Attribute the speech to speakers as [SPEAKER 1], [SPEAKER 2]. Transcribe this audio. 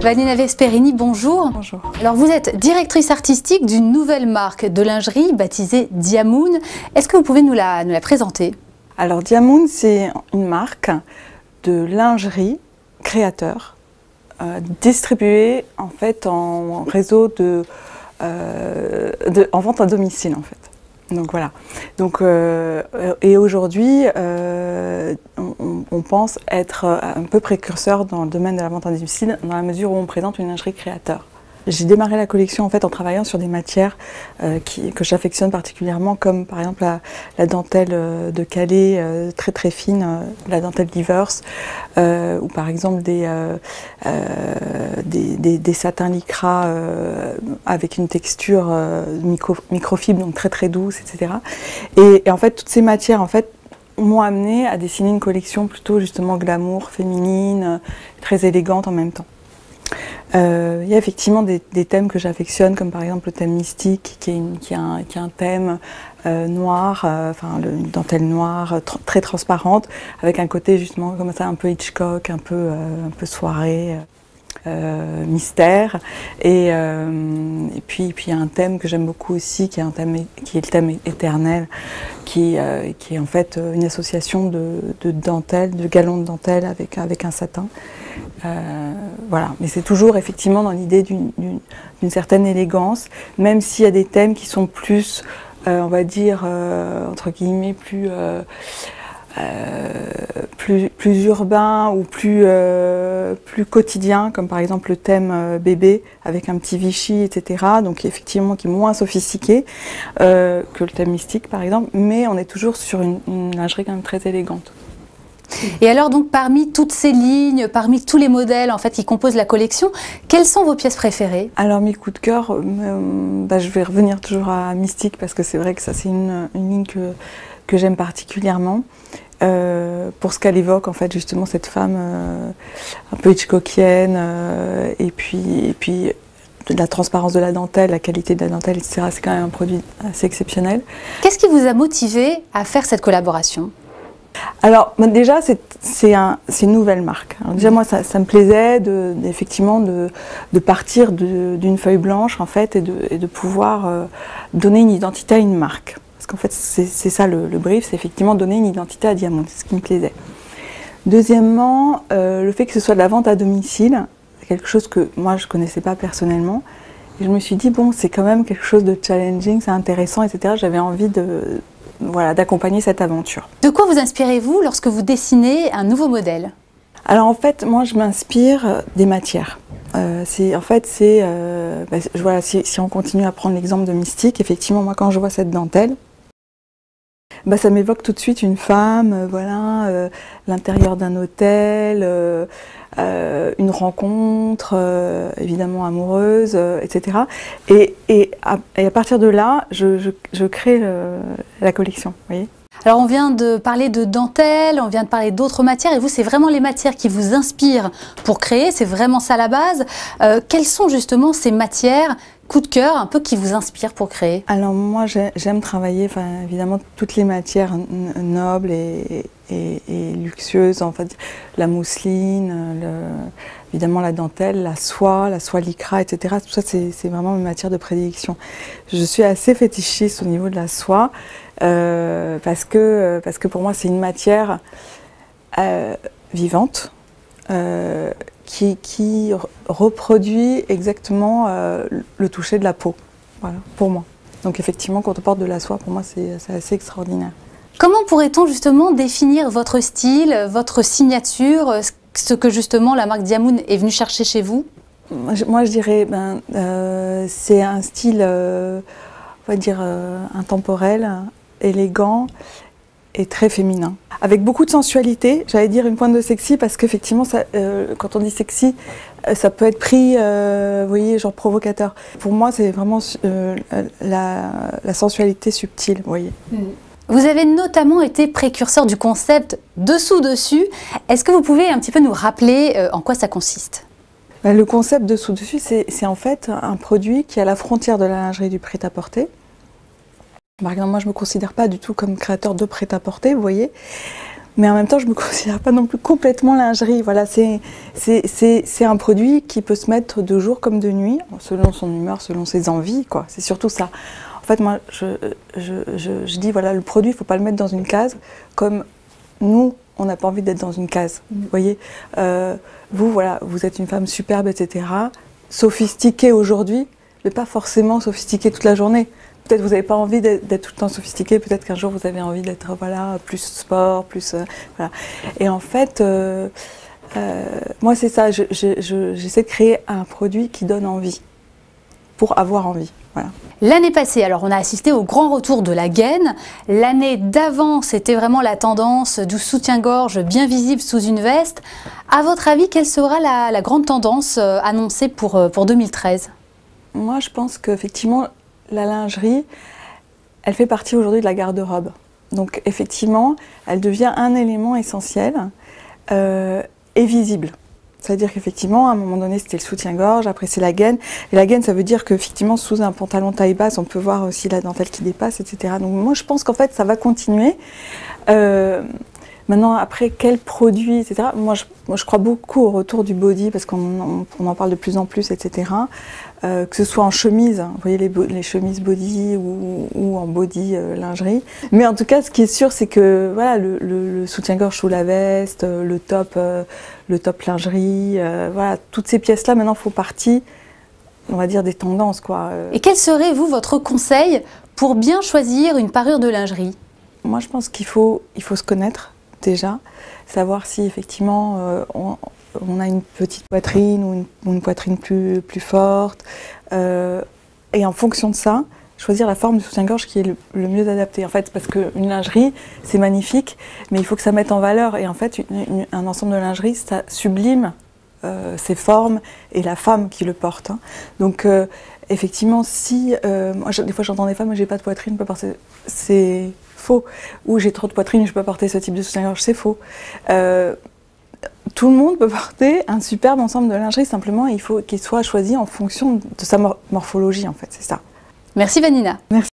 [SPEAKER 1] Vanina Vesperini, bonjour.
[SPEAKER 2] Bonjour.
[SPEAKER 1] Alors vous êtes directrice artistique d'une nouvelle marque de lingerie baptisée Diamoun. Est-ce que vous pouvez nous la présenter?
[SPEAKER 2] Alors Diamoun, c'est une marque de lingerie créateur distribuée en fait en réseau en vente à domicile en fait. Donc voilà. Donc, et aujourd'hui, on pense être un peu précurseur dans le domaine de la vente à domicile dans la mesure où on présente une lingerie créateur. J'ai démarré la collection en fait en travaillant sur des matières que j'affectionne particulièrement, comme par exemple la dentelle de Calais très très fine, la dentelle Givers, ou par exemple des satins lycra avec une texture microfibre, donc très très douce, etc. Et en fait toutes ces matières en fait m'ont amené à dessiner une collection plutôt justement glamour, féminine, très élégante en même temps. Il y a effectivement des thèmes que j'affectionne, comme par exemple le thème mystique, qui est un thème noir, enfin une dentelle noire, très transparente, avec un côté justement comme ça un peu Hitchcock, un peu soirée, mystère. Et puis il y a un thème que j'aime beaucoup aussi, qui est le thème éternel, qui est en fait une association de dentelle, de galons de dentelle avec un satin. Voilà, mais c'est toujours effectivement dans l'idée d'une certaine élégance, même s'il y a des thèmes qui sont plus, on va dire, entre guillemets, plus urbains ou plus quotidiens, comme par exemple le thème bébé avec un petit Vichy, etc. Donc effectivement qui est moins sophistiqué que le thème mystique par exemple, mais on est toujours sur une lingerie quand même très élégante.
[SPEAKER 1] Et alors donc parmi toutes ces lignes, parmi tous les modèles en fait qui composent la collection, quelles sont vos pièces préférées?
[SPEAKER 2] Alors mes coups de cœur, je vais revenir toujours à Mystique parce que c'est vrai que ça c'est une ligne que j'aime particulièrement pour ce qu'elle évoque en fait justement cette femme un peu hitchcockienne et puis la transparence de la dentelle, la qualité de la dentelle, etc. C'est quand même un produit assez exceptionnel.
[SPEAKER 1] Qu'est-ce qui vous a motivé à faire cette collaboration?
[SPEAKER 2] Alors déjà c'est une nouvelle marque. Alors, déjà moi ça me plaisait effectivement de partir d'une feuille blanche en fait et de pouvoir donner une identité à une marque. Parce qu'en fait c'est ça le brief, c'est effectivement donner une identité à Diamoun, c'est ce qui me plaisait. Deuxièmement, le fait que ce soit de la vente à domicile, c'est quelque chose que moi je ne connaissais pas personnellement. Et je me suis dit bon c'est quand même quelque chose de challenging, c'est intéressant, etc. J'avais envie d'accompagner cette aventure.
[SPEAKER 1] De quoi vous inspirez-vous lorsque vous dessinez un nouveau modèle?
[SPEAKER 2] Alors en fait, moi je m'inspire des matières. Si on continue à prendre l'exemple de Mystique, effectivement moi quand je vois cette dentelle, ça m'évoque tout de suite une femme, l'intérieur d'un hôtel, une rencontre, évidemment amoureuse, etc. Et à partir de là, je crée la collection, vous voyez.
[SPEAKER 1] Alors on vient de parler de dentelle, on vient de parler d'autres matières, et vous c'est vraiment les matières qui vous inspirent pour créer, c'est vraiment ça la base. Quelles sont justement ces matières, coup de cœur, un peu qui vous inspirent pour créer?
[SPEAKER 2] Alors moi j'aime travailler, évidemment toutes les matières nobles et luxueuses, en fait, la mousseline, évidemment la dentelle, la soie lycra, etc. Tout ça c'est vraiment mes matières de prédilection. Je suis assez fétichiste au niveau de la soie parce que pour moi c'est une matière vivante qui reproduit exactement le toucher de la peau, voilà, pour moi. Donc effectivement quand on porte de la soie, pour moi c'est assez extraordinaire.
[SPEAKER 1] Comment pourrait-on justement définir votre style, votre signature, ce que justement la marque Diamoun est venue chercher chez vous?
[SPEAKER 2] Moi je dirais, c'est un style, on va dire, intemporel, élégant et très féminin. Avec beaucoup de sensualité, j'allais dire une pointe de sexy, parce qu'effectivement, quand on dit sexy, ça peut être pris, vous voyez, genre provocateur. Pour moi, c'est vraiment la sensualité subtile, vous voyez.
[SPEAKER 1] Vous avez notamment été précurseur du concept dessous-dessus. Est-ce que vous pouvez un petit peu nous rappeler en quoi ça consiste?
[SPEAKER 2] Le concept dessous-dessus, c'est en fait un produit qui est à la frontière de la lingerie du prêt-à-porter. Par exemple, moi je ne me considère pas du tout comme créateur de prêt-à-porter, vous voyez. Mais en même temps, je ne me considère pas non plus complètement lingerie. Voilà, c'est un produit qui peut se mettre de jour comme de nuit, selon son humeur, selon ses envies, quoi. C'est surtout ça. En fait, moi, je dis, voilà, le produit, il ne faut pas le mettre dans une case, comme nous, on n'a pas envie d'être dans une case. Vous voyez, vous, voilà, vous êtes une femme superbe, etc., sophistiquée aujourd'hui, mais pas forcément sophistiquée toute la journée. Peut-être que vous n'avez pas envie d'être tout le temps sophistiqué, peut-être qu'un jour vous avez envie d'être voilà, plus sport, plus... voilà. Et en fait, moi c'est ça, j'essaie de créer un produit qui donne envie, pour avoir envie. Voilà.
[SPEAKER 1] L'année passée, alors on a assisté au grand retour de la gaine. L'année d'avant, c'était vraiment la tendance du soutien-gorge bien visible sous une veste. À votre avis, quelle sera la grande tendance annoncée pour 2013 ?
[SPEAKER 2] Moi je pense qu'effectivement, la lingerie, elle fait partie aujourd'hui de la garde-robe. Donc effectivement, elle devient un élément essentiel et visible. C'est-à-dire qu'effectivement, à un moment donné, c'était le soutien-gorge, après c'est la gaine. Et la gaine, ça veut dire qu'effectivement, sous un pantalon taille basse, on peut voir aussi la dentelle qui dépasse, etc. Donc moi, je pense qu'en fait, ça va continuer. Maintenant, après, quel produit, etc. Moi, je crois beaucoup au retour du body, parce qu'on en parle de plus en plus, etc. Que ce soit en chemise, hein, vous voyez les chemises body ou en body lingerie. Mais en tout cas, ce qui est sûr, c'est que voilà, le soutien-gorge sous la veste, le top lingerie, voilà, toutes ces pièces-là, maintenant, font partie, on va dire, des tendances, quoi.
[SPEAKER 1] Et quel serait, vous, votre conseil pour bien choisir une parure de lingerie ?
[SPEAKER 2] Moi, je pense qu'il faut se connaître. Déjà, savoir si effectivement on a une petite poitrine ou une poitrine plus forte. Et en fonction de ça, choisir la forme du soutien-gorge qui est le mieux adapté. En fait, parce qu'une lingerie, c'est magnifique, mais il faut que ça mette en valeur. Et en fait, un ensemble de lingerie, ça sublime ses formes et la femme qui le porte. Hein. Donc, effectivement, si... moi, des fois, j'entends des femmes, mais j'ai pas de poitrine, je peux porter... C'est faux. Ou j'ai trop de poitrine, je peux porter ce type de soutien-gorge, c'est faux. Tout le monde peut porter un superbe ensemble de lingerie, simplement il faut qu'il soit choisi en fonction de sa morphologie, en fait, c'est ça.
[SPEAKER 1] Merci Vanina.
[SPEAKER 2] Merci.